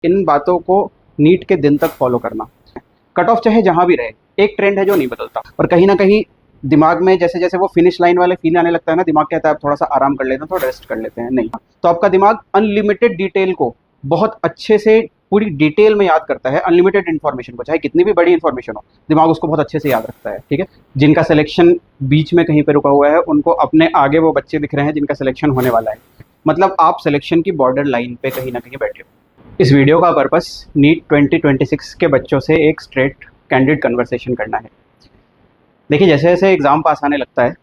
इन बातों को नीट के दिन तक फॉलो करना। कट ऑफ चाहे जहाँ भी रहे, एक ट्रेंड है जो नहीं बदलता। और कहीं ना कहीं दिमाग में जैसे जैसे वो फिनिश लाइन वाले फील आने लगता है ना, दिमाग कहता है अब थोड़ा सा आराम कर लेते हैं, थोड़ा रेस्ट कर लेते हैं। नहीं, तो आपका दिमाग अनलिमिटेड डिटेल को बहुत अच्छे से पूरी डिटेल में याद करता है। अनलिमिटेड इन्फॉर्मेशन को, चाहे कितनी भी बड़ी इन्फॉर्मेशन हो, दिमाग उसको बहुत अच्छे से याद रखता है। ठीक है, जिनका सिलेक्शन बीच में कहीं पे रुका हुआ है, उनको अपने आगे वो बच्चे दिख रहे हैं जिनका सिलेक्शन होने वाला है। मतलब आप सिलेक्शन की बॉर्डर लाइन पे कहीं ना कहीं बैठे हो। इस वीडियो का पर्पस नीट 2026 के बच्चों से एक स्ट्रेट कैंडिड कन्वर्सेशन करना है। देखिए, जैसे जैसे एग्ज़ाम पास आने लगता है,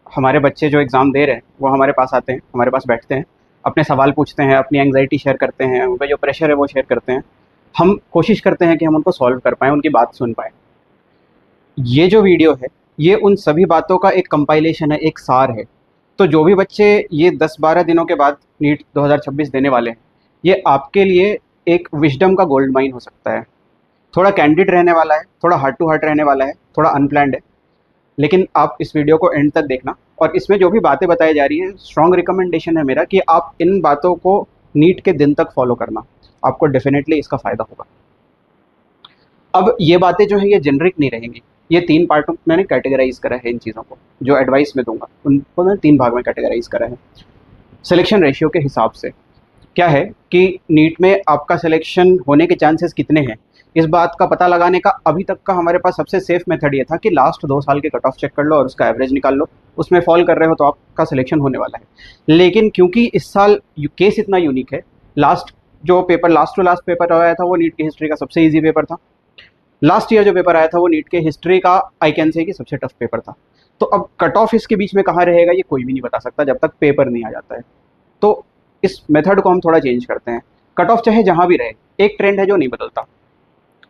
हमारे बच्चे जो एग्ज़ाम दे रहे हैं वो हमारे पास आते हैं, हमारे पास बैठते हैं, अपने सवाल पूछते हैं, अपनी एंग्जाइटी शेयर करते हैं, उनका जो प्रेशर है वो शेयर करते हैं। हम कोशिश करते हैं कि हम उनको सॉल्व कर पाएँ, उनकी बात सुन पाएँ। ये जो वीडियो है, ये उन सभी बातों का एक कंपाइलेशन है, एक सार है। तो जो भी बच्चे ये 10-12 दिनों के बाद नीट 2026 देने वाले हैं, ये आपके लिए एक विजडम का गोल्ड माइन हो सकता है। थोड़ा कैंडिड रहने वाला है, थोड़ा हार्ट टू हार्ट रहने वाला है, थोड़ा अनप्लैंड है, लेकिन आप इस वीडियो को एंड तक देखना। और इसमें जो भी बातें बताई जा रही हैं, स्ट्रॉन्ग रिकमेंडेशन है मेरा कि आप इन बातों को नीट के दिन तक फॉलो करना। आपको डेफिनेटली इसका फ़ायदा होगा। अब ये बातें जो है ये जेनरिक नहीं रहेंगी। ये 3 पार्टों में मैंने कैटेगराइज करा है इन चीज़ों को। जो एडवाइस मैं दूंगा उनको मैंने 3 भाग में कैटेगराइज करा है सिलेक्शन रेशियो के हिसाब से। क्या है कि नीट में आपका सिलेक्शन होने के चांसेस कितने हैं, इस बात का पता लगाने का अभी तक का हमारे पास सबसे सेफ मेथड ये था कि लास्ट 2 साल के कट ऑफ चेक कर लो और उसका एवरेज निकाल लो। उसमें फॉल कर रहे हो तो आपका सिलेक्शन होने वाला है। लेकिन क्योंकि इस साल केस इतना यूनिक है, लास्ट टू लास्ट पेपर आया था वो नीट की हिस्ट्री का सबसे ईजी पेपर था। लास्ट ईयर जो पेपर आया था वो नीट के हिस्ट्री का आई कैन से कि सबसे टफ पेपर था। तो अब कट ऑफ इसके बीच में कहाँ रहेगा ये कोई भी नहीं बता सकता जब तक पेपर नहीं आ जाता है। तो इस मेथड को हम थोड़ा चेंज करते हैं। कट ऑफ चाहे जहाँ भी रहे, एक ट्रेंड है जो नहीं बदलता।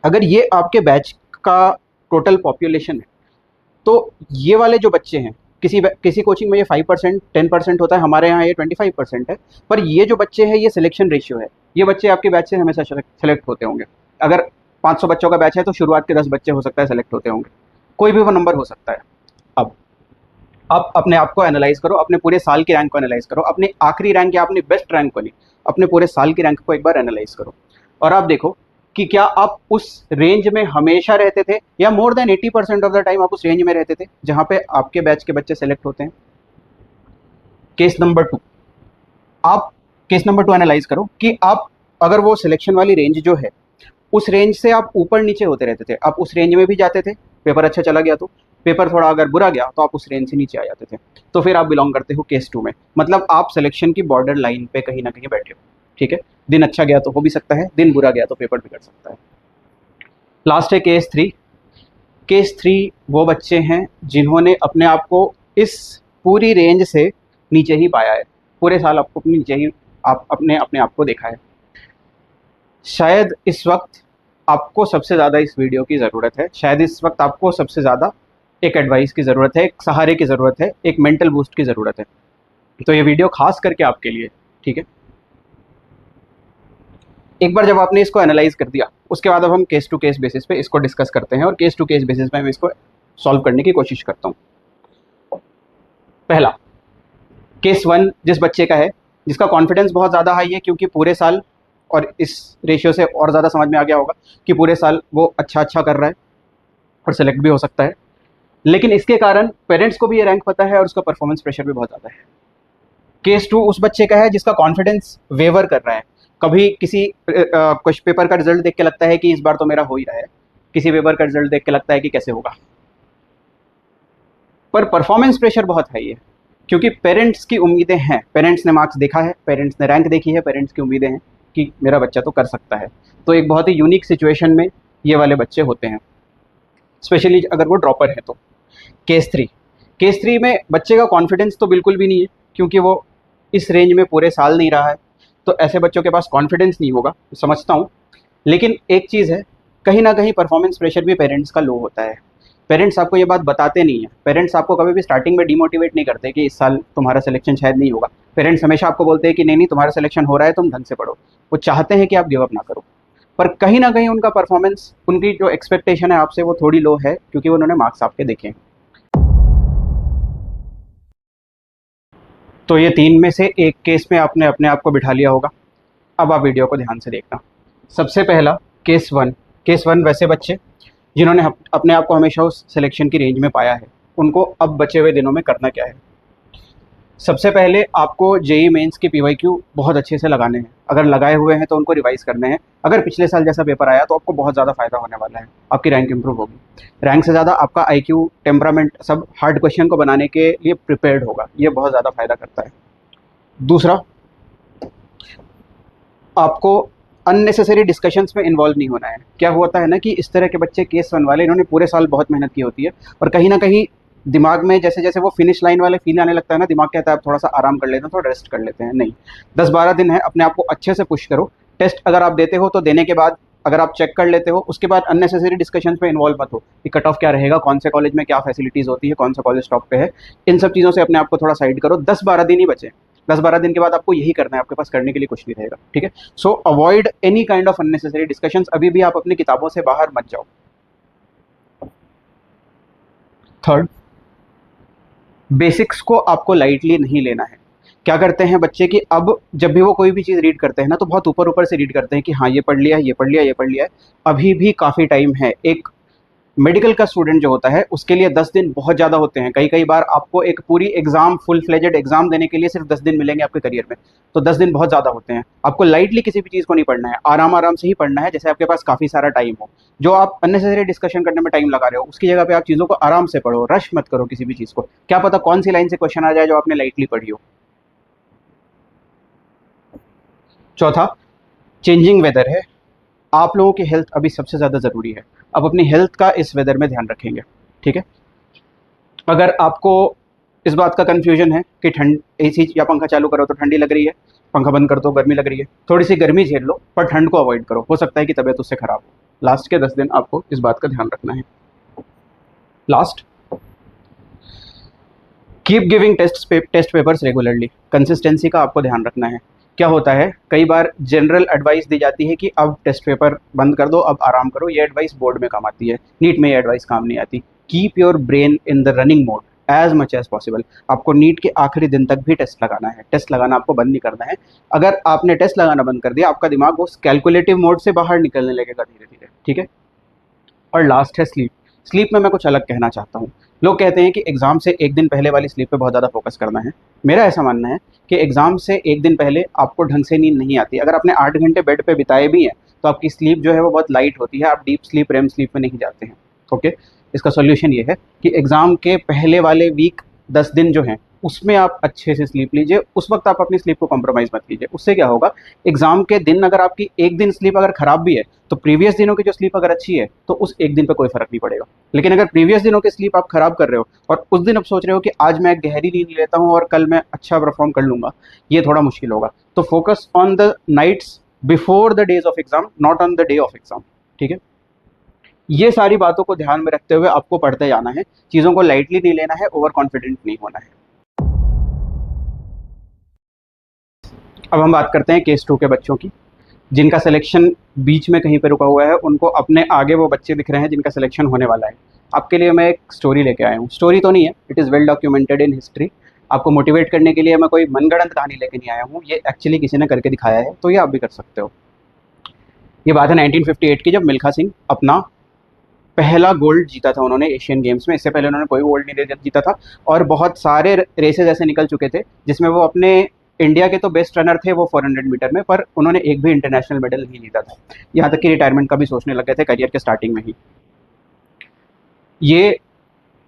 अगर ये आपके बैच का टोटल पॉपुलेशन है, तो ये वाले जो बच्चे हैं, किसी कोचिंग में ये 5% 10% होता है, हमारे यहाँ ये 25% है। पर ये जो बच्चे हैं ये सिलेक्शन रेशियो है। ये बच्चे आपके बैच से हमेशा सेलेक्ट होते होंगे। अगर 500 बच्चों का बैच है तो शुरुआत के 10 बच्चे हो सकता है सेलेक्ट होते होंगे, कोई भी वो नंबर हो सकता है। अब आप अपने आप को एनालाइज करो, अपने पूरे साल की रैंक को एनालाइज करो, अपनी आखिरी रैंक या अपनी बेस्ट रैंक को नहीं, अपने पूरे साल की रैंक को एक बार एनालाइज करो। और आप देखो कि क्या आप उस रेंज में हमेशा रहते थे या more than 80% of the time आप उस रेंज में रहते थे जहां पे आपके बैच के बच्चे सेलेक्ट होते हैं। केस नंबर 2, आप केस नंबर 2 एनालाइज करो कि आप अगर वो सिलेक्शन वाली रेंज जो है उस रेंज से आप ऊपर नीचे होते रहते थे। आप उस रेंज में भी जाते थे, पेपर अच्छा चला गया तो, पेपर थोड़ा अगर बुरा गया तो आप उस रेंज से नीचे आ जाते थे। तो फिर आप बिलोंग करते हो केस 2 में। मतलब आप सिलेक्शन की बॉर्डर लाइन पे कहीं ना कहीं बैठे हो। ठीक है, दिन अच्छा गया तो हो भी सकता है, दिन बुरा गया तो पेपर बिगड़ सकता है। लास्ट है केस 3। केस 3 वो बच्चे हैं जिन्होंने अपने आप को इस पूरी रेंज से नीचे ही पाया है। पूरे साल आपको अपने नीचे ही आप अपने आप को देखा है। शायद इस वक्त आपको सबसे ज़्यादा इस वीडियो की ज़रूरत है। शायद इस वक्त आपको सबसे ज़्यादा एक एडवाइस की ज़रूरत है, एक सहारे की ज़रूरत है, एक मेंटल बूस्ट की ज़रूरत है। तो ये वीडियो खास करके आपके लिए। ठीक है, एक बार जब आपने इसको एनालाइज कर दिया, उसके बाद अब हम केस टू केस बेसिस पे इसको डिस्कस करते हैं और केस टू केस बेसिस पे मैं इसको सॉल्व करने की कोशिश करता हूँ। पहला केस 1 जिस बच्चे का है, जिसका कॉन्फिडेंस बहुत ज़्यादा हाई है, क्योंकि पूरे साल, और इस रेशियो से और ज़्यादा समझ में आ गया होगा कि पूरे साल वो अच्छा कर रहा है और सेलेक्ट भी हो सकता है। लेकिन इसके कारण पेरेंट्स को भी ये रैंक पता है और उसका परफॉर्मेंस प्रेशर भी बहुत ज़्यादा है। केस 2 उस बच्चे का है जिसका कॉन्फिडेंस वेवर कर रहा है। कभी किसी कुछ पेपर का रिजल्ट देख के लगता है कि इस बार तो मेरा हो ही रहा है, किसी पेपर का रिजल्ट देख के लगता है कि कैसे होगा। पर परफॉर्मेंस प्रेशर बहुत हाई है, क्योंकि पेरेंट्स की उम्मीदें हैं, पेरेंट्स ने मार्क्स देखा है, पेरेंट्स ने रैंक देखी है, पेरेंट्स की उम्मीदें हैं कि मेरा बच्चा तो कर सकता है। तो एक बहुत ही यूनिक सिचुएशन में ये वाले बच्चे होते हैं, स्पेशली अगर वो ड्रॉपर है तो। केस 3 में बच्चे का कॉन्फिडेंस तो बिल्कुल भी नहीं है, क्योंकि वो इस रेंज में पूरे साल नहीं रहा है। तो ऐसे बच्चों के पास कॉन्फिडेंस नहीं होगा, समझता हूँ। लेकिन एक चीज़ है, कहीं ना कहीं परफॉर्मेंस प्रेशर भी पेरेंट्स का लो होता है। पेरेंट्स आपको ये बात बताते नहीं है। पेरेंट्स आपको कभी भी स्टार्टिंग में डिमोटिवेट नहीं करते कि इस साल तुम्हारा सिलेक्शन शायद नहीं होगा। पेरेंट्स हमेशा आपको बोलते हैं कि नहीं तुम्हारा सिलेक्शन हो रहा है, तुम ढंग से पढ़ो। वो चाहते हैं कि आप गिव अप ना करो। पर कहीं ना कहीं उनका परफॉर्मेंस, उनकी जो एक्सपेक्टेशन है आपसे वो थोड़ी लो है, क्योंकि उन्होंने मार्क्स आपके देखे हैं। तो ये 3 में से एक केस में आपने अपने आप को बिठा लिया होगा। अब आप वीडियो को ध्यान से देखना। सबसे पहला केस वन वैसे बच्चे जिन्होंने अपने आप को हमेशा उस सिलेक्शन की रेंज में पाया है, उनको अब बचे हुए दिनों में करना क्या है। सबसे पहले आपको जेई मेंस के पीवाईक्यू बहुत अच्छे से लगाने हैं। अगर लगाए हुए हैं तो उनको रिवाइज करने हैं। अगर पिछले साल जैसा पेपर आया तो आपको बहुत ज़्यादा फायदा होने वाला है, आपकी रैंक इंप्रूव होगी। रैंक से ज़्यादा आपका आईक्यू, टेम्परामेंट सब हार्ड क्वेश्चन को बनाने के लिए प्रिपेयर्ड होगा, ये बहुत ज़्यादा फायदा करता है। दूसरा, आपको अननेसेसरी डिस्कशंस में इन्वॉल्व नहीं होना है। क्या होता है ना कि इस तरह के बच्चे केस वन वाले, इन्होंने पूरे साल बहुत मेहनत की होती है और कहीं ना कहीं दिमाग में जैसे जैसे वो फिनिश लाइन वाले फील आने लगता है ना, दिमाग कहता है अब थोड़ा सा आराम कर लेते हैं, थोड़ा रेस्ट कर लेते हैं। नहीं, 10-12 दिन है, अपने आप को अच्छे से पुश करो। टेस्ट अगर आप देते हो तो देने के बाद अगर आप चेक कर लेते हो, उसके बाद अननेसेसरी डिस्कशंस में इन्वॉल्व मत हो कि कट ऑफ क्या रहेगा, कौन से कॉलेज में क्या फैसिलिटीज़ होती है, कौन सा कॉलेज टॉप पे है। इन सब चीज़ों से अपने आप को थोड़ा साइड करो। 10-12 दिन ही बचे, 10-12 दिन के बाद आपको यही करना है, आपके पास करने के लिए कुछ नहीं रहेगा। ठीक है, सो avoid any kind of unnecessary discussions. अभी भी आप अपनी किताबों से बाहर मत जाओ। थर्ड, बेसिक्स को आपको लाइटली नहीं लेना है। क्या करते हैं बच्चे कि अब जब भी वो कोई भी चीज़ रीड करते हैं ना, तो बहुत ऊपर ऊपर से रीड करते हैं कि हाँ ये पढ़ लिया, ये पढ़ लिया, ये पढ़ लिया है। अभी भी काफ़ी टाइम है। एक मेडिकल का स्टूडेंट जो होता है उसके लिए 10 दिन बहुत ज़्यादा होते हैं। कई कई बार आपको एक पूरी एग्जाम, फुल फ्लेजेड एग्जाम देने के लिए सिर्फ 10 दिन मिलेंगे आपके करियर में, तो 10 दिन बहुत ज़्यादा होते हैं। आपको लाइटली किसी भी चीज़ को नहीं पढ़ना है, आराम आराम से ही पढ़ना है, जैसे आपके पास काफ़ी सारा टाइम हो। जो आप अननेसेसरी डिस्कशन करने में टाइम लगा रहे हो, उसकी जगह पे आप चीज़ों को आराम से पढ़ो, रश मत करो किसी भी चीज़ को। क्या पता कौन सी लाइन से क्वेश्चन आ जाए जो आपने लाइटली पढ़ी हो। चौथा, चेंजिंग वेदर है, आप लोगों की हेल्थ अभी सबसे ज़्यादा ज़रूरी है। अब अपनी हेल्थ का इस वेदर में ध्यान रखेंगे। ठीक है, अगर आपको इस बात का कन्फ्यूजन है कि ठंड एसी या पंखा चालू करो तो ठंडी लग रही है, पंखा बंद कर दो गर्मी लग रही है, थोड़ी सी गर्मी झेल लो पर ठंड को अवॉइड करो, हो सकता है कि तबीयत उससे खराब हो। लास्ट के 10 दिन आपको इस बात का ध्यान रखना है। Last, keep giving test papers regularly. Consistency का आपको ध्यान रखना है। क्या होता है, कई बार जनरल एडवाइस दी जाती है कि अब टेस्ट पेपर बंद कर दो, अब आराम करो। ये एडवाइस बोर्ड में काम आती है, नीट में ये एडवाइस काम नहीं आती। Keep your brain in the running mode as much as possible. आपको नीट के आखिरी दिन तक भी टेस्ट लगाना है, टेस्ट लगाना आपको बंद नहीं करना है। अगर आपने टेस्ट लगाना बंद कर दिया, आपका दिमाग उस कैलकुलेटिव मोड से बाहर निकलने लगेगा धीरे धीरे। ठीक है, और लास्ट है स्लीप। स्लीप में मैं कुछ अलग कहना चाहता हूँ। लोग कहते हैं कि एग्ज़ाम से एक दिन पहले वाली स्लीप पे बहुत ज़्यादा फोकस करना है। मेरा ऐसा मानना है कि एग्ज़ाम से एक दिन पहले आपको ढंग से नींद नहीं आती। अगर आपने 8 घंटे बेड पे बिताए भी हैं तो आपकी स्लीप जो है वो बहुत लाइट होती है, आप डीप स्लीप, रेम स्लीप में नहीं जाते हैं। ओके, इसका सोल्यूशन ये है कि एग्ज़ाम के पहले वाले वीक 10 दिन जो हैं उसमें आप अच्छे से स्लीप लीजिए। उस वक्त आप अपनी स्लीप को कॉम्प्रोमाइज़ मत कीजिए। उससे क्या होगा, एग्ज़ाम के दिन अगर आपकी एक दिन स्लीप अगर ख़राब भी है तो प्रीवियस दिनों की जो स्लीप अगर अच्छी है तो उस एक दिन पे कोई फ़र्क नहीं पड़ेगा। लेकिन अगर प्रीवियस दिनों की स्लीप आप ख़राब कर रहे हो और उस दिन आप सोच रहे हो कि आज मैं गहरी नींद लेता हूँ और कल मैं अच्छा परफॉर्म कर लूँगा, ये थोड़ा मुश्किल होगा। तो focus on the nights before the days of exam, not on the day of exam. ठीक है, ये सारी बातों को ध्यान में रखते हुए आपको पढ़ते जाना है, चीज़ों को लाइटली नहीं लेना है, ओवर कॉन्फिडेंट नहीं होना है। अब हम बात करते हैं केस 2 के बच्चों की, जिनका सिलेक्शन बीच में कहीं पे रुका हुआ है। उनको अपने आगे वो बच्चे दिख रहे हैं जिनका सिलेक्शन होने वाला है। आपके लिए मैं एक स्टोरी लेके आया हूँ। स्टोरी तो नहीं है, it is well documented in history. आपको मोटिवेट करने के लिए मैं कोई मनगढ़ंत कहानी लेके नहीं आया हूँ, ये एक्चुअली किसी ने करके दिखाया है, तो ये आप भी कर सकते हो। ये बात है 1958 की, जब मिल्खा सिंह अपना पहला गोल्ड जीता था उन्होंने एशियन गेम्स में। इससे पहले उन्होंने कोई गोल्ड नहीं जीता था और बहुत सारे रेसेस ऐसे निकल चुके थे जिसमें वो अपने इंडिया के तो बेस्ट रनर थे वो 400 मीटर में, पर उन्होंने एक भी इंटरनेशनल मेडल नहीं जीता था। यहाँ तक कि रिटायरमेंट का भी सोचने लग गए थे करियर के स्टार्टिंग में ही। ये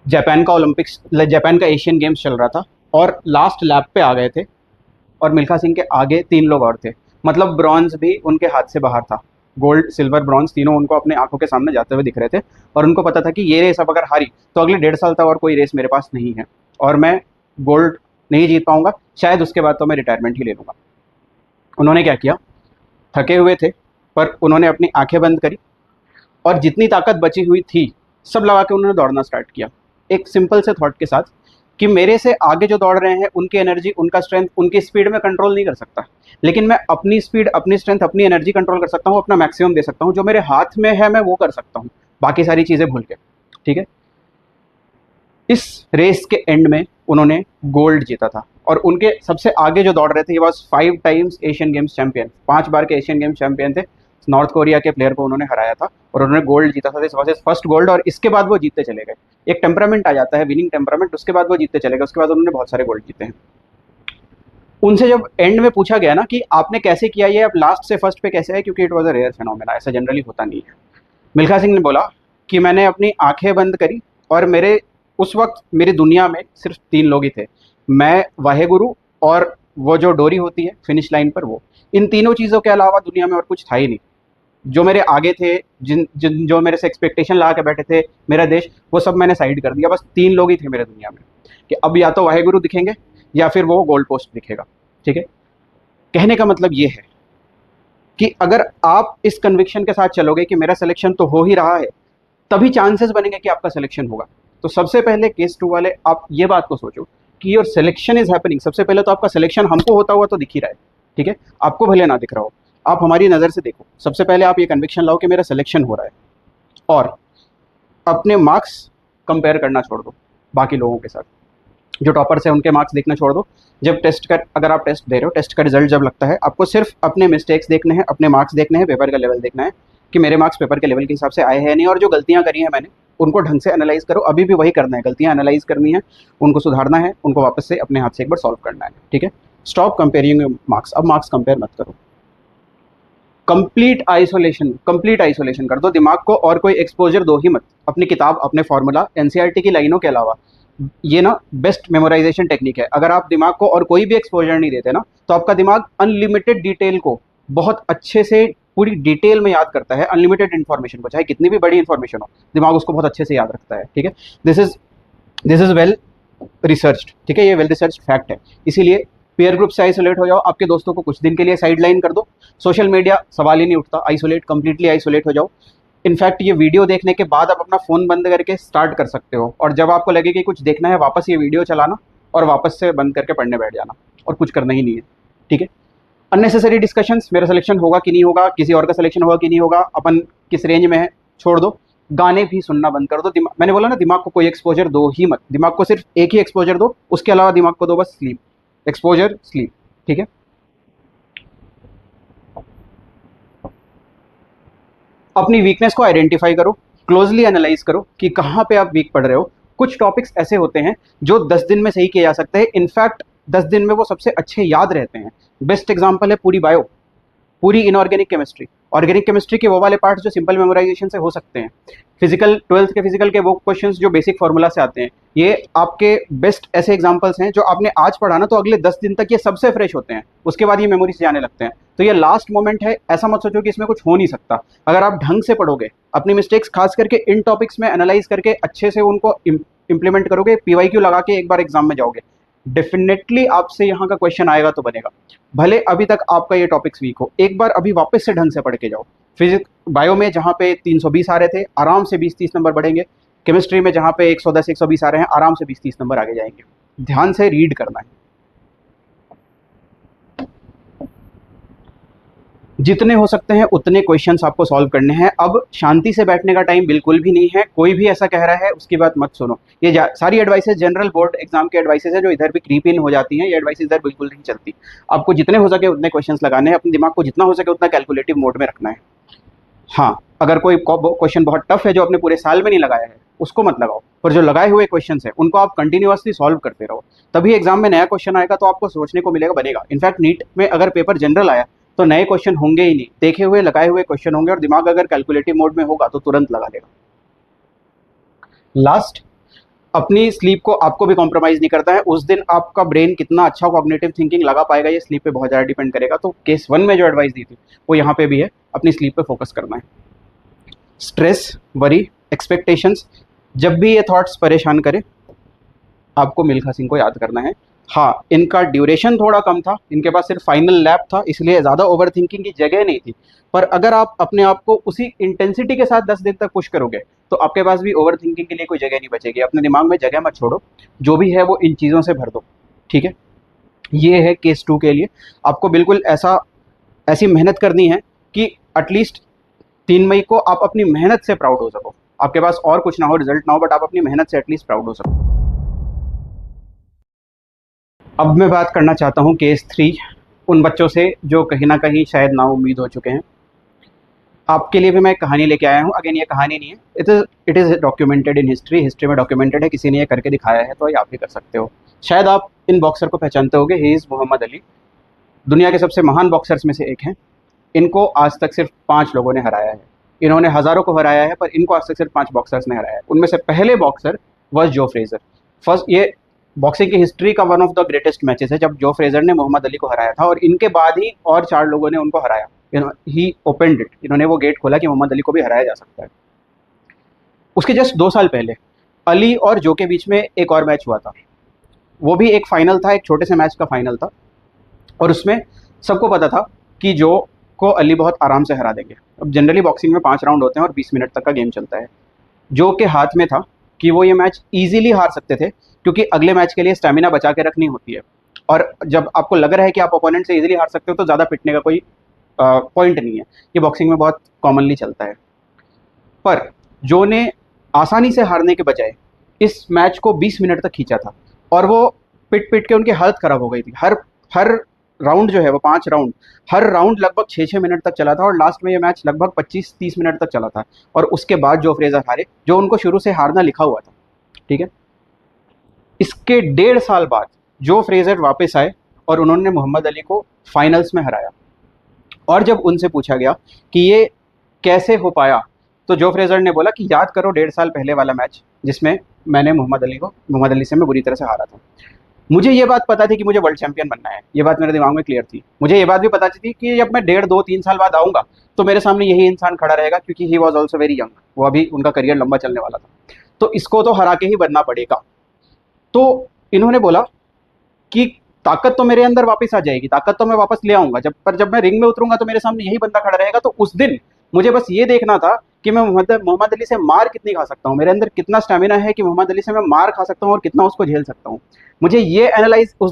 जापान का एशियन गेम्स चल रहा था और लास्ट लैप पे आ गए थे और मिल्खा सिंह के आगे 3 लोग और थे। मतलब ब्रॉन्ज भी उनके हाथ से बाहर था। गोल्ड, सिल्वर, ब्रॉन्ज तीनों उनको अपने आंखों के सामने जाते हुए दिख रहे थे और उनको पता था कि ये रेस अब अगर हारी तो अगले 1.5 साल तक और कोई रेस मेरे पास नहीं है और मैं गोल्ड नहीं जीत पाऊंगा, शायद उसके बाद तो मैं रिटायरमेंट ही ले लूँगा। उन्होंने क्या किया, थके हुए थे पर उन्होंने अपनी आंखें बंद करी और जितनी ताकत बची हुई थी सब लगा के उन्होंने दौड़ना स्टार्ट किया, एक सिंपल से थॉट के साथ कि मेरे से आगे जो दौड़ रहे हैं उनकी एनर्जी, उनका स्ट्रेंथ, उनकी स्पीड में कंट्रोल नहीं कर सकता, लेकिन मैं अपनी स्पीड, अपनी स्ट्रेंथ, अपनी एनर्जी कंट्रोल कर सकता हूँ, अपना मैक्सिमम दे सकता हूँ। जो मेरे हाथ में है मैं वो कर सकता हूँ, बाकी सारी चीज़ें भूल के। ठीक है, इस रेस के एंड में उन्होंने गोल्ड जीता था और उनके सबसे आगे जो दौड़ रहे थे ये was 5 times Asian games champion, 5 बार के एशियन गेम्स चैंपियन थे। नॉर्थ कोरिया के प्लेयर को उन्होंने हराया था और उन्होंने गोल्ड जीता था, this was his first gold, और इसके बाद वो जीतते चले गए। एक टेम्परामेंट आ जाता है, विनिंग टेम्परामेंट, उसके बाद वो जीतते चले गए, उसके बाद उन्होंने बहुत सारे गोल्ड जीते हैं। उनसे जब एंड में पूछा गया ना कि आपने कैसे किया ये, अब लास्ट से फर्स्ट पे कैसे है, क्योंकि it was a rare phenomena, ऐसा जनरली होता नहीं है। मिल्खा सिंह ने बोला कि मैंने अपनी आंखें बंद करी और मेरे उस वक्त मेरी दुनिया में सिर्फ 3 लोग ही थे, मैं, वाहेगुरु और वो जो डोरी होती है फिनिश लाइन पर, वो, इन तीनों चीज़ों के अलावा दुनिया में और कुछ था ही नहीं। जो मेरे आगे थे, जिन जिन जो मेरे से एक्सपेक्टेशन लगा के बैठे थे, मेरा देश, वो सब मैंने साइड कर दिया। बस 3 लोग ही थे मेरे दुनिया में कि अब या तो वाहेगुरु दिखेंगे या फिर वो गोल्ड पोस्ट दिखेगा। ठीक है, कहने का मतलब ये है कि अगर आप इस कन्विक्शन के साथ चलोगे कि मेरा सिलेक्शन तो हो ही रहा है, तभी चांसेस बनेंगे कि आपका सिलेक्शन होगा। तो सबसे पहले केस 2 वाले आप ये बात को सोचो कि योर सिलेक्शन इज हैपनिंग। सबसे पहले तो आपका सिलेक्शन हमको होता हुआ तो दिख ही रहा है, ठीक है, आपको भले ना दिख रहा हो, आप हमारी नज़र से देखो। सबसे पहले आप ये कन्विक्शन लाओ कि मेरा सिलेक्शन हो रहा है, और अपने मार्क्स कंपेयर करना छोड़ दो बाकी लोगों के साथ। जो टॉपर्स है उनके मार्क्स देखना छोड़ दो। जब अगर आप टेस्ट दे रहे हो, टेस्ट का रिजल्ट जब लगता है, आपको सिर्फ अपने मिस्टेक्स देखने हैं, अपने मार्क्स देखने हैं, पेपर का लेवल देखना है कि मेरे मार्क्स पेपर के लेवल के हिसाब से आए हैं नहीं, और जो गलतियां करी हैं मैंने उनको ढंग से एनालाइज करो। अभी भी वही करना है, गलतियां एनालाइज करनी है, उनको सुधारना है, उनको वापस से अपने हाथ से एक बार सॉल्व करना है। ठीक है, स्टॉप कंपेयरिंग मार्क्स। अब मार्क्स कंपेयर मत करो, कंप्लीट आइसोलेशन कर दो दिमाग को, और कोई एक्सपोजर दो ही मत। अपनी किताब, अपने फॉर्मूला, एनसीईआरटी की लाइनों के अलावा, ये ना बेस्ट मेमोराइजेशन टेक्निक है। अगर आप दिमाग को और कोई भी एक्सपोजर नहीं देते ना, तो आपका दिमाग अनलिमिटेड डिटेल को बहुत अच्छे से, पूरी डिटेल में याद करता है। अनलिमिटेड इन्फॉर्मेशन को, चाहे कितनी भी बड़ी इन्फॉर्मेशन हो, दिमाग उसको बहुत अच्छे से याद रखता है। ठीक है, दिस इज वेल रिसर्च्ड। ठीक है, ये वेल रिसर्च्ड फैक्ट है। इसीलिए पीयर ग्रुप से आइसोलेट हो जाओ, आपके दोस्तों को कुछ दिन के लिए साइडलाइन कर दो, सोशल मीडिया सवाल ही नहीं उठता, आइसोलेट, कंप्लीटली आइसोलेट हो जाओ। इनफैक्ट ये वीडियो देखने के बाद आप अपना फ़ोन बंद करके स्टार्ट कर सकते हो, और जब आपको लगे कि कुछ देखना है, वापस ये वीडियो चलाना और वापस से बंद करके पढ़ने बैठ जाना, और कुछ करना ही नहीं है। ठीक है, अननेसेसरी डिस्कशंस, मेरा सिलेक्शन होगा कि नहीं होगा, किसी और का सिलेक्शन होगा कि नहीं होगा, अपन किस रेंज में है, छोड़ दो। गाने भी सुनना बंद कर दो। मैंने बोला ना, दिमाग को कोई एक्सपोजर दो ही मत, दिमाग को सिर्फ एक ही एक्सपोजर दो, उसके अलावा दिमाग को दो बस स्लीप, एक्सपोजर, स्लीप। ठीक है, अपनी वीकनेस को आइडेंटिफाई करो, क्लोजली एनालाइज करो कि कहाँ पे आप वीक पढ़ रहे हो। कुछ टॉपिक्स ऐसे होते हैं जो 10 दिन में सही किए जा सकते हैं, इनफैक्ट 10 दिन में वो सबसे अच्छे याद रहते हैं। बेस्ट एग्जांपल है पूरी बायो, पूरी इनऑर्गेनिक केमिस्ट्री। ऑर्गेनिक केमिस्ट्री के वो वाले पार्ट्स जो सिंपल मेमोराइजेशन से हो सकते हैं, फिजिकल, 12th के फिजिकल के वो क्वेश्चंस जो बेसिक फार्मूला से आते हैं, ये आपके बेस्ट ऐसे एग्जांपल्स हैं जो आपने आज पढ़ा ना, तो अगले 10 दिन तक ये सबसे फ्रेश होते हैं, उसके बाद ये मेमोरी से जाने लगते हैं। तो ये लास्ट मोमेंट है, ऐसा मत सोचो कि इसमें कुछ हो नहीं सकता। अगर आप ढंग से पढ़ोगे, अपनी मिस्टेक्स खास करके इन टॉपिक्स में एनालाइज करके अच्छे से उनको इंप्लीमेंट करोगे, पीवाईक्यू लगा के एक बार एग्जाम में जाओगे, डेफिनेटली आपसे यहाँ का क्वेश्चन आएगा तो बनेगा। भले अभी तक आपका ये टॉपिक्स वीक हो, एक बार अभी वापस से ढंग से पढ़ के जाओ। फिजिक्स, बायो में जहाँ पे 320 आ रहे थे, आराम से 20-30 नंबर बढ़ेंगे। केमिस्ट्री में जहाँ पे 110-120 आ रहे हैं, आराम से 20-30 नंबर आगे जाएंगे। ध्यान से रीड करना है, जितने हो सकते हैं उतने क्वेश्चंस आपको सॉल्व करने हैं। अब शांति से बैठने का टाइम बिल्कुल भी नहीं है। कोई भी ऐसा कह रहा है उसकी बात मत सुनो। ये सारी एडवाइसेज जनरल बोर्ड एग्जाम के एडवाइसेज है जो इधर भी क्रीप इन हो जाती हैं। ये एडवाइस इधर बिल्कुल नहीं चलती। आपको जितने हो सके उतने क्वेश्चंस लगाने हैं, अपने दिमाग को जितना हो सके उतना कैलकुलेटिव मोड में रखना है। हाँ, अगर कोई क्वेश्चन बहुत टफ है जो आपने पूरे साल में नहीं लगाया है, उसको मत लगाओ, पर जो लगाए हुए क्वेश्चन है उनको आप कंटिन्यूअसली सॉल्व करते रहो। तभी एग्जाम में नया क्वेश्चन आएगा तो आपको सोचने को मिलेगा, बनेगा। इनफैक्ट नीट में अगर पेपर जनरल आया तो नए क्वेश्चन होंगे ही नहीं, देखे हुए लगाए हुए क्वेश्चन होंगे, और दिमाग अगर कैलकुलेटिव मोड में होगा तो तुरंत लगा लेगा। लास्ट, अपनी स्लीप को आपको भी कॉम्प्रोमाइज़ नहीं करता है। उस दिन आपका ब्रेन कितना अच्छा कॉग्निटिव थिंकिंग लगा पाएगा, ये स्लीप पे बहुत ज़्यादा डिपेंड करेगा। तो केस 1 में जो एडवाइस दी थी वो यहाँ पे भी है, अपनी स्लीप पे फोकस करना है। स्ट्रेस, वरी, एक्सपेक्टेशंस, जब भी ये थॉट्स परेशान करे, आपको मिल्खा सिंह को याद करना है। हाँ, इनका ड्यूरेशन थोड़ा कम था, इनके पास सिर्फ फाइनल लैप था, इसलिए ज़्यादा ओवर थिंकिंग की जगह नहीं थी। पर अगर आप अपने आप को उसी इंटेंसिटी के साथ 10 दिन तक पुश करोगे तो आपके पास भी ओवर थिंकिंग के लिए कोई जगह नहीं बचेगी। अपने दिमाग में जगह मत छोड़ो, जो भी है वो इन चीज़ों से भर दो। ठीक है, ये है केस 2 के लिए। आपको बिल्कुल ऐसी मेहनत करनी है कि एटलीस्ट 3 मई को आप अपनी मेहनत से प्राउड हो सको। आपके पास और कुछ ना हो, रिजल्ट ना हो, बट आप अपनी मेहनत से एटलीस्ट प्राउड हो सको। अब मैं बात करना चाहता हूँ केस 3 उन बच्चों से जो कहीं ना कहीं शायद नाउम्मीद हो चुके हैं। आपके लिए भी मैं एक कहानी लेके आया हूँ। अगेन ये कहानी नहीं है, it is documented in history, history में डॉक्यूमेंटेड है, किसी ने ये करके दिखाया है, तो ये आप भी कर सकते हो। शायद आप इन बॉक्सर को पहचानते होगे, ही इज़ मोहम्मद अली। दुनिया के सबसे महान बॉक्सर्स में से एक हैं। इनको आज तक सिर्फ 5 लोगों ने हराया है। इन्होंने हज़ारों को हराया है, पर इनको आज तक सिर्फ 5 बॉक्सर्स ने हराया है। उनमें से पहले बॉक्सर वॉज जो फ्रेज़र। फर्स्ट, ये बॉक्सिंग की हिस्ट्री का one of the greatest matches है, जब जो फ्रेज़र ने मोहम्मद अली को हराया था, और इनके बाद ही और 4 लोगों ने उनको हराया। ही ओपनड इट, इन्होंने वो गेट खोला कि मोहम्मद अली को भी हराया जा सकता है। उसके जस्ट 2 साल पहले अली और जो के बीच में एक और मैच हुआ था। वो भी एक फाइनल था, एक छोटे से मैच का फाइनल था, और उसमें सबको पता था कि जो को अली बहुत आराम से हरा देंगे। अब जनरली बॉक्सिंग में 5 राउंड होते हैं और 20 मिनट तक का गेम चलता है। जो के हाथ में था कि वो ये मैच ईजिली हार सकते थे, क्योंकि अगले मैच के लिए स्टेमिना बचा के रखनी होती है, और जब आपको लग रहा है कि आप ओपोनेंट से ईजिली हार सकते हो तो ज़्यादा पिटने का कोई पॉइंट नहीं है। ये बॉक्सिंग में बहुत कॉमनली चलता है। पर जो ने आसानी से हारने के बजाय इस मैच को 20 मिनट तक खींचा था, और वो पिट पिट के उनकी हालत ख़राब हो गई थी। हर राउंड जो है वो 5 राउंड, हर राउंड लगभग 6-6 मिनट तक चला था, और लास्ट में ये मैच लगभग 25-30 मिनट तक चला था। और उसके बाद जो फ्रेज़र हारे, जो उनको शुरू से हारना लिखा हुआ था, ठीक है। इसके 1.5 साल बाद जो फ्रेज़र वापस आए और उन्होंने मोहम्मद अली को फाइनल्स में हराया। और जब उनसे पूछा गया कि ये कैसे हो पाया, तो जो फ्रेज़र ने बोला कि याद करो 1.5 साल पहले वाला मैच जिसमें मैंने मोहम्मद अली से मैं बुरी तरह से हारा था। मुझे ये बात पता थी कि मुझे वर्ल्ड चैंपियन बनना है, ये बात मेरे दिमाग में क्लियर थी। मुझे ये बात भी पता थी कि जब मैं 1.5-2-3 साल बाद आऊँगा तो मेरे सामने यही इंसान खड़ा रहेगा, क्योंकि he was also very young, वो अभी उनका करियर लंबा चलने वाला था, तो इसको तो हरा के ही बनना पड़ेगा। तो इन्होंने बोला कि ताकत तो मेरे अंदर वापस आ जाएगी, ताकत तो मैं वापस ले आऊँगा, जब मैं रिंग में उतरूँगा तो मेरे सामने यही बंदा खड़ा रहेगा। तो उस दिन मुझे बस ये देखना था कि मैं मोहम्मद अली से मार कितनी खा सकता हूँ, मेरे अंदर कितना स्टैमिना है कि मोहम्मद अली से मैं मार खा सकता हूँ और कितना उसको झेल सकता हूँ। मुझे ये एनालाइज़ उस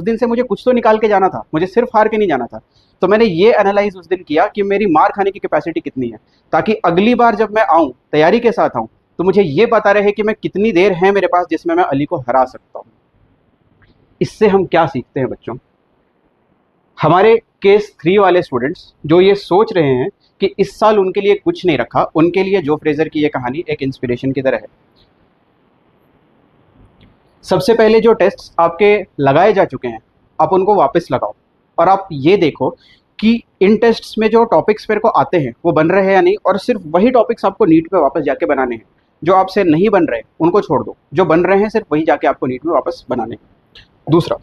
दिन से मुझे कुछ तो निकाल के जाना था, मुझे सिर्फ हार के नहीं जाना था। तो मैंने ये एनालाइज़ उस दिन किया कि मेरी मार खाने की कैपेसिटी कितनी है, ताकि अगली बार जब मैं आऊँ, तैयारी के साथ आऊँ, तो मुझे ये पता रहे कि मैं कितनी देर है मेरे पास जिसमें मैं अली को हरा सकता हूँ। इससे हम क्या सीखते हैं बच्चों? हमारे केस 3 वाले स्टूडेंट्स जो ये सोच रहे हैं कि इस साल उनके लिए कुछ नहीं रखा, उनके लिए जो फ्रेज़र की ये कहानी एक इंस्पिरेशन की तरह है। सबसे पहले जो टेस्ट्स आपके लगाए जा चुके हैं, आप उनको वापस लगाओ, और आप ये देखो कि इन टेस्ट्स में जो टॉपिक्स मेरे को आते हैं वो बन रहे हैं या नहीं, और सिर्फ वही टॉपिक्स आपको नीट में वापस जाके बनाने हैं। जो आपसे नहीं बन रहे उनको छोड़ दो, जो बन रहे हैं सिर्फ वही जाके आपको नीट में वापस बनाने हैं। दूसरा,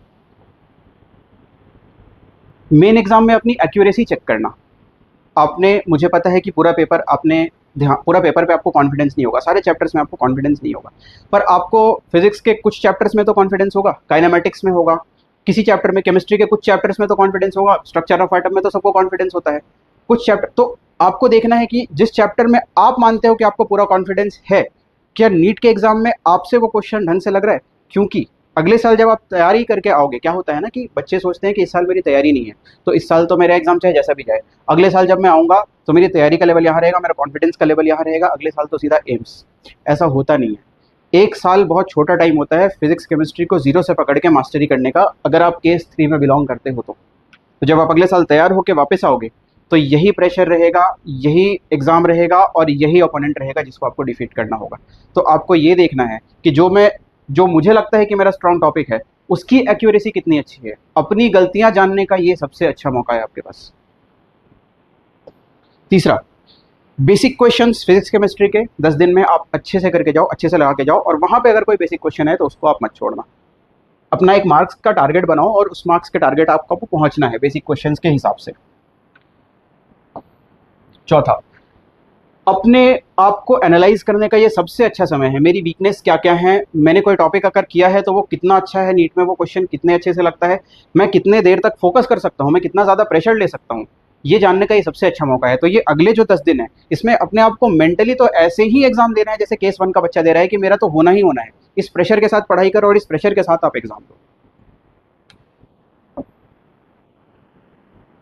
मेन एग्जाम में अपनी एक्यूरेसी चेक करना। आपने, मुझे पता है कि पूरा पेपर पे आपको कॉन्फिडेंस नहीं होगा, सारे चैप्टर्स में आपको कॉन्फिडेंस नहीं होगा, पर आपको फिजिक्स के कुछ चैप्टर्स में तो कॉन्फिडेंस होगा, काइनेमेटिक्स में होगा, किसी चैप्टर में, केमिस्ट्री के कुछ चैप्टर्स में तो कॉन्फिडेंस होगा, स्ट्रक्चर ऑफ एटम में तो सबको कॉन्फिडेंस होता है। कुछ चैप्टर तो आपको देखना है कि जिस चैप्टर में आप मानते हो कि आपको पूरा कॉन्फिडेंस है, क्या नीट के एग्जाम में आपसे वो क्वेश्चन ढंग से लग रहा है। क्योंकि अगले साल जब आप तैयारी करके आओगे, क्या होता है ना कि बच्चे सोचते हैं कि इस साल मेरी तैयारी नहीं है, तो इस साल तो मेरा एग्जाम चाहे जैसा भी जाए, अगले साल जब मैं आऊँगा तो मेरी तैयारी का लेवल यहाँ रहेगा, मेरा कॉन्फिडेंस का लेवल यहाँ रहेगा, अगले साल तो सीधा एम्स। ऐसा होता नहीं है। 1 साल बहुत छोटा टाइम होता है फिजिक्स केमिस्ट्री को 0 से पकड़ के मास्टरी करने का, अगर आप केस 3 में बिलोंग करते हो तो जब आप अगले साल तैयार होकर वापस आओगे तो यही प्रेशर रहेगा, यही एग्ज़ाम रहेगा, और यही ओपोनेंट रहेगा जिसको आपको डिफीट करना होगा। तो आपको ये देखना है कि जो मुझे लगता है कि मेरा स्ट्रॉन्ग टॉपिक है, उसकी एक्यूरेसी कितनी अच्छी है। अपनी गलतियां जानने का ये सबसे अच्छा मौका है आपके पास। तीसरा, बेसिक क्वेश्चंस फिजिक्स केमिस्ट्री के 10 दिन में आप अच्छे से करके जाओ, अच्छे से लगा के जाओ, और वहां पे अगर कोई बेसिक क्वेश्चन है तो उसको आप मत छोड़ना। अपना एक मार्क्स का टारगेट बनाओ, और उस मार्क्स के टारगेट आपको पहुंचना है बेसिक क्वेश्चंस के हिसाब से। चौथा, अपने आप को एनालाइज करने का ये सबसे अच्छा समय है। मेरी वीकनेस क्या क्या है, मैंने कोई टॉपिक अगर किया है तो वो कितना अच्छा है, नीट में वो क्वेश्चन कितने अच्छे से लगता है, मैं कितने देर तक फोकस कर सकता हूँ, मैं कितना ज़्यादा प्रेशर ले सकता हूँ, ये जानने का ये सबसे अच्छा मौका है। तो ये अगले जो 10 दिन है, इसमें अपने आप को मेंटली तो ऐसे ही एग्जाम देना है जैसे केस 1 का बच्चा दे रहा है कि मेरा तो होना ही होना है। इस प्रेशर के साथ पढ़ाई करो और इस प्रेशर के साथ आप एग्जाम दो।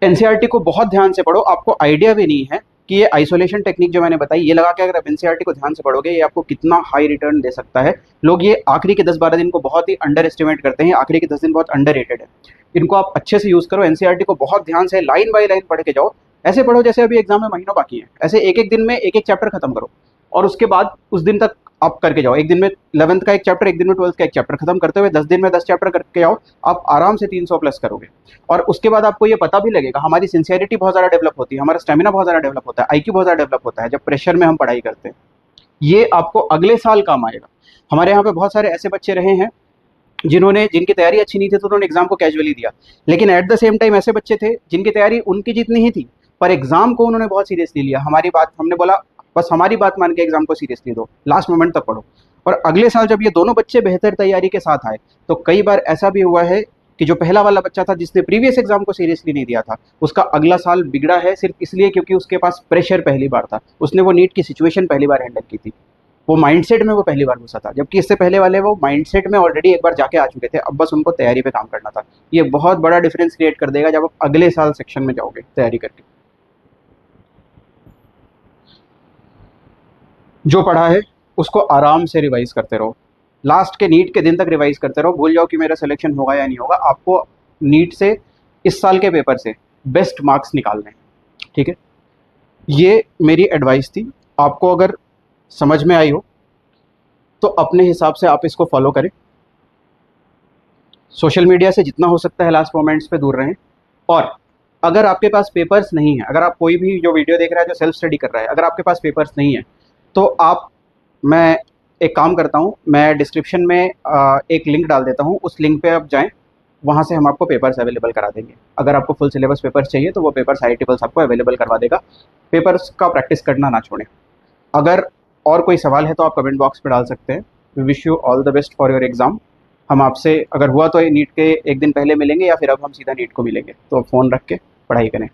एनसीईआरटी को बहुत ध्यान से पढ़ो। आपको आइडिया भी नहीं है कि ये आइसोलेशन टेक्निक जो मैंने बताई, ये लगा के अगर आप एनसीईआरटी को ध्यान से पढ़ोगे, ये आपको कितना हाई रिटर्न दे सकता है। लोग ये आखिरी के 10-12 दिन को बहुत ही अंडर एस्टिमेट करते हैं, आखिरी के 10 दिन बहुत अंडर रेटेड है। इनको आप अच्छे से यूज़ करो, एनसीईआरटी को बहुत ध्यान से लाइन बाय लाइन पढ़ के जाओ, ऐसे पढ़ो जैसे अभी एग्जाम में महीनों बाकी हैं, ऐसे एक एक दिन में एक एक चैप्टर खत्म करो, और उसके बाद उस दिन तक आप करके जाओ। एक दिन में 11th का एक चैप्टर, एक दिन में 12th का एक चैप्टर खत्म करते हुए 10 दिन में 10 चैप्टर करके आओ, आप आराम से 300 प्लस करोगे। और उसके बाद आपको ये पता भी लगेगा, हमारी सिंसियरिटी बहुत ज़्यादा डेवलप होती है, हमारा स्टेमिना बहुत ज़्यादा डेवलप होता है, आईक्यू बहुत ज़्यादा डेवलप होता है जब प्रेशर में हम पढ़ाई करते हैं। ये आपको अगले साल काम आएगा। हमारे यहाँ पे बहुत सारे ऐसे बच्चे रहे हैं जिनकी तैयारी अच्छी नहीं थी तो उन्होंने एग्जाम को कैजुअली दिया, लेकिन एट द सेम टाइम ऐसे बच्चे थे जिनकी तैयारी उनकी जितनी ही थी, पर एग्जाम को उन्होंने बहुत सीरियसली लिया। हमने बोला बस हमारी बात मान के एग्जाम को सीरियसली दो, लास्ट मोमेंट तक पढ़ो। और अगले साल जब ये दोनों बच्चे बेहतर तैयारी के साथ आए, तो कई बार ऐसा भी हुआ है कि जो पहला वाला बच्चा था जिसने प्रीवियस एग्जाम को सीरियसली नहीं दिया था, उसका अगला साल बिगड़ा है सिर्फ इसलिए क्योंकि उसके पास प्रेशर पहली बार था, उसने वो नीट की सिचुएशन पहली बार हैंडल की थी, वो माइंडसेट में वो पहली बार घुसा था, जबकि इससे पहले वाले वो माइंडसेट में ऑलरेडी एक बार जाके आ चुके थे, अब बस उनको तैयारी पे काम करना था। ये बहुत बड़ा डिफरेंस क्रिएट कर देगा जब आप अगले साल सेक्शन में जाओगे तैयारी करके। जो पढ़ा है उसको आराम से रिवाइज करते रहो, लास्ट के नीट के दिन तक रिवाइज करते रहो। भूल जाओ कि मेरा सिलेक्शन होगा या नहीं होगा, आपको नीट से इस साल के पेपर से बेस्ट मार्क्स निकालने हैं, ठीक है। ये मेरी एडवाइस थी, आपको अगर समझ में आई हो तो अपने हिसाब से आप इसको फॉलो करें। सोशल मीडिया से जितना हो सकता है लास्ट मोमेंट्स पे दूर रहें। और अगर आपके पास पेपर्स नहीं है, अगर आप कोई भी जो वीडियो देख रहा है जो सेल्फ स्टडी कर रहा है, अगर आपके पास पेपर्स नहीं है तो मैं एक काम करता हूँ, मैं डिस्क्रिप्शन में एक लिंक डाल देता हूँ, उस लिंक पे आप जाएं, वहाँ से हम आपको पेपर्स अवेलेबल करा देंगे। अगर आपको फुल सिलेबस पेपर्स चाहिए तो वो पेपर्स IIT पल्स आपको अवेलेबल करवा देगा। पेपर्स का प्रैक्टिस करना ना छोड़ें। अगर और कोई सवाल है तो आप कमेंट बॉक्स पे डाल सकते हैं। We wish you all the best for your exam. हम आपसे अगर हुआ तो नीट के एक दिन पहले मिलेंगे, या फिर अब हम सीधा नीट को मिलेंगे। तो फ़ोन रख के पढ़ाई करें।